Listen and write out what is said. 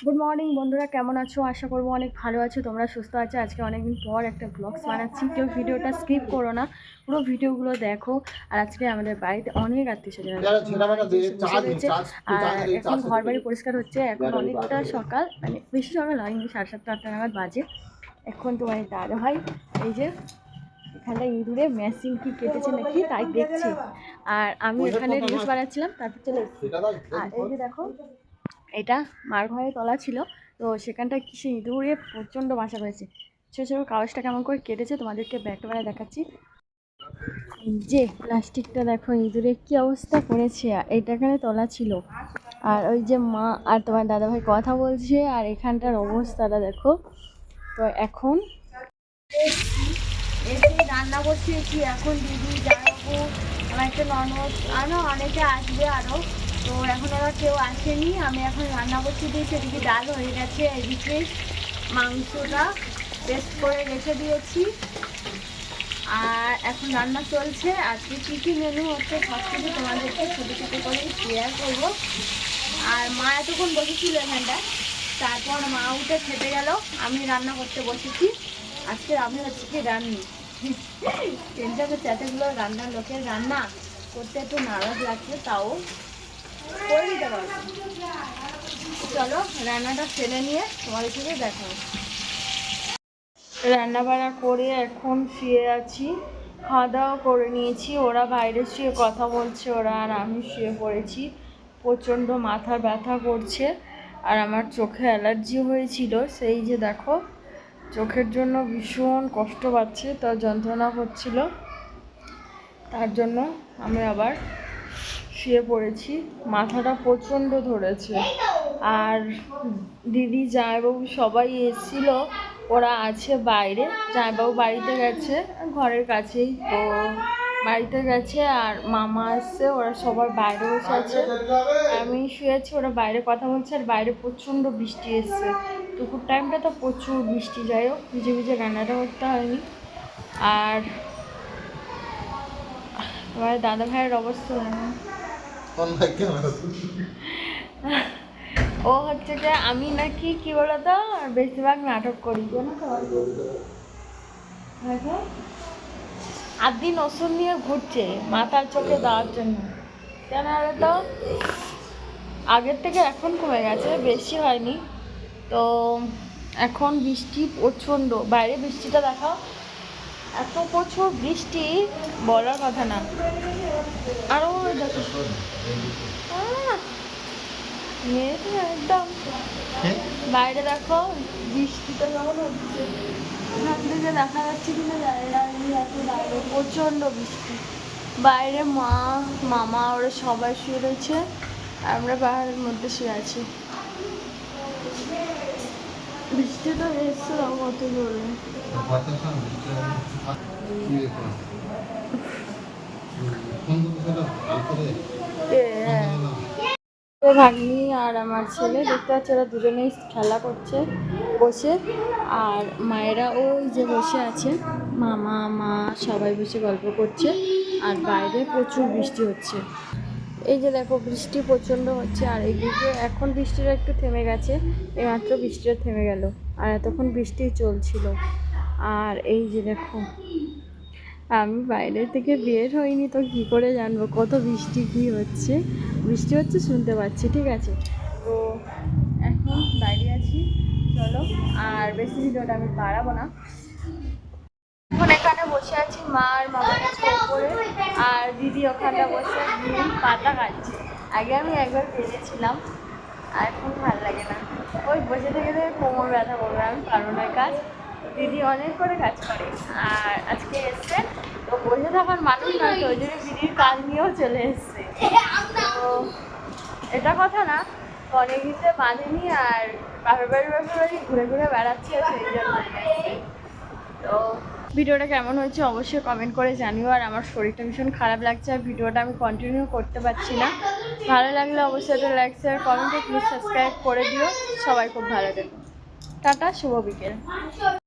Good morning বন্ধুরা, কেমন আছো? আশা করবো অনেক ভালো আছো, তোমরা সুস্থ আছো। আজকে অনেকদিন পর একটা ব্লগস বানাচ্ছি। কেউ ভিডিওটা স্কিপ করো না, পুরো ভিডিওগুলো দেখো। আর আজকে আমাদের বাড়িতে অনেক আত্মীয়স্বজন রয়েছে। আর এখন ঘর বাড়ি পরিষ্কার হচ্ছে। এখন অনেকটা সকাল, মানে বেশি সকাল হয়নি, 7:30-8টা নাগাদ বাজে। এখন তোমার দাদা ভাই এই যে এখানটা ইঁদুরে মেশিন কি কেটেছে নাকি তাই দেখছি। আর আমি এখানে রিলস বানাচ্ছিলাম, তারপর চলে এসেছি। আর এই যে দেখো, এটা মার ঘরের তলা ছিল, তো সেখানটা কিসে ইঁদুরে প্রচণ্ড বাসা হয়েছে। ছোটো ছোটো কাগজটা কেমন করে কেটেছে তোমাদেরকে ব্যাকবেলা দেখাচ্ছি। যে প্লাস্টিকটা দেখো, ইঁদুরে কি অবস্থা করেছে। এইটা এখানে তলা ছিল, আর ওই যে মা আর তোমার দাদাভাই কথা বলছে, আর এখানটার অবস্থাটা দেখো। তো এখন এসে রান্না বসিয়েছি। এখন দিদি, জামাইবাবু, আমার একটা ননদ, আরও অনেকে আসবে আরও। তো এখন ওরা কেউ আসেনি, আমি এখন রান্না বসিয়ে দিয়েছি। এদিকে ডাল হয়ে গেছে, এদিকে মাংসটা পেস্ট করে রেখে দিয়েছি, আর এখন রান্না চলছে। আজকে কী কী মেনু হচ্ছে সব কিছু তোমাদেরকে ছোটো ছোটো করে শেয়ার করবো। আর মা এতক্ষণ বসেছিল এখানটায়, তারপর মা উঠে খেতে গেল, আমি রান্না করতে বসেছি। আজকে আমি হচ্ছে কি রান্নি টেনশনের চ্যাটেগুলো, রান্নার লোকের রান্না করতে একটু নারাজ লাগছে, তাও করে দিতে পারবো। চলো রান্নাটা ফেলে নিয়ে তোমাদের সাথে দেখা হচ্ছে। রান্না বান্না করে এখন শুয়ে আছি, খাওয়া দাওয়া করে নিয়েছি। ওরা বাইরে শুয়ে কথা বলছে, ওরা আর আমি শুয়ে পড়েছি। প্রচণ্ড মাথা ব্যথা করছে, আর আমার চোখে অ্যালার্জি হয়েছিল, সেই যে দেখো চোখের জন্য ভীষণ কষ্ট পাচ্ছে, তার যন্ত্রণা হচ্ছিল, তার জন্য আমি আবার শুয়ে পড়েছি। মাথাটা প্রচণ্ড ধরেছে। আর দিদি, জামাইবাবু সবাই এসেছিল, ওরা আছে বাইরে। জামাইবাবু বাড়িতে গেছে, ঘরের কাছেই তো বাড়িতে গেছে, আর মামা আসছে, ওরা সবার বাইরে বসে আছে। আমি শুয়েছি, ওরা বাইরে কথা বলছে, আর বাইরে প্রচণ্ড বৃষ্টি এসছে। দুপুর টাইমটা তো প্রচুর বৃষ্টি, যাই হোক ভিজে ভিজে রান্নাটা করতে হয়নি। আর তোমার দাদা ভাইয়ের অবস্থা ও হচ্ছে যে আমি নাকি কি বলতো বেশিরভাগ নাটক করি, জানো তো। আর দিন ওষুধ নিয়ে ঘুরছে মাথার চোখে দেওয়ার জন্য, কেন তো আগের থেকে এখন কমে গেছে, বেশি হয়নি। তো এখন বৃষ্টি প্রচণ্ড, বাইরে বৃষ্টিটা দেখাও, এত প্রচুর বৃষ্টি বলার কথা না। আরও দেখো একদম বাইরে দেখো বৃষ্টিটা কেমন হচ্ছে, এখান থেকে দেখা যাচ্ছে কিনা জানি না। এত বাইরে প্রচণ্ড বৃষ্টি, বাইরে মা, মামা, ওরা সবাই শুয়ে রয়েছে, আমরা পাহাড়ের মধ্যে শুয়ে আছি। বৃষ্টিটা এসছে কত জোরে। ভাগ্নি আর আমার ছেলে দেখতে পাচ্ছে, ওরা দুজনেই খেলা করছে বসে। আর মায়েরা ওই যে বসে আছে, মামা, মা সবাই বসে গল্প করছে। আর বাইরে প্রচুর বৃষ্টি হচ্ছে, এই যে দেখো বৃষ্টি প্রচণ্ড হচ্ছে। আর এইদিকে এখন বৃষ্টিটা একটু থেমে গেছে, এইমাত্র বৃষ্টিটা থেমে গেল, আর এতক্ষণ বৃষ্টি চলছিল। আর এই যে দেখো, আমি বাইরে থেকে বের হইনি তো কী করে জানবো কত বৃষ্টি কী হচ্ছে। বৃষ্টি হচ্ছে শুনতে পাচ্ছি, ঠিক আছে। তো এখন বাইরে আছি, চলো আর বেশি ভিডিওটা আমি বাড়াবো না। এখন এখানে বসে আছি, মা আর মামার কাছে ওপরে, আর দিদি ওখানটা বসে নিম পাতা কাটছে। আগে আমি একবার পেরেছিলাম, আর এখন ভালো লাগে না, ওই বসে থেকে থেকে কোমর ব্যথা করবে, আমি পারবো না কাজ। দিদি অনেক করে কাজ করে, আর আজকে এসছে তো বসে থাকার মানুষ নয়, তো ওই জন্য দিদির কাজ নিয়েও চলে এসছে। তো এটা কথা না, অনেক কিছু বাঁধেনি, আর বাপের বাড়ি ঘুরে ঘুরে বেড়াচ্ছে, সেই জন্য। তো ভিডিওটা কেমন হয়েছে অবশ্যই কমেন্ট করে জানিও। আর আমার শরীরটা ভীষণ খারাপ লাগছে, আর ভিডিওটা আমি কন্টিনিউ করতে পারছি না। ভালো লাগলে অবশ্যই একটা লাইক, শেয়ার, কমেন্টে প্লিজ সাবস্ক্রাইব করে দিও। সবাই খুব ভালো থেকো, টাটা, শুভ বিকেল।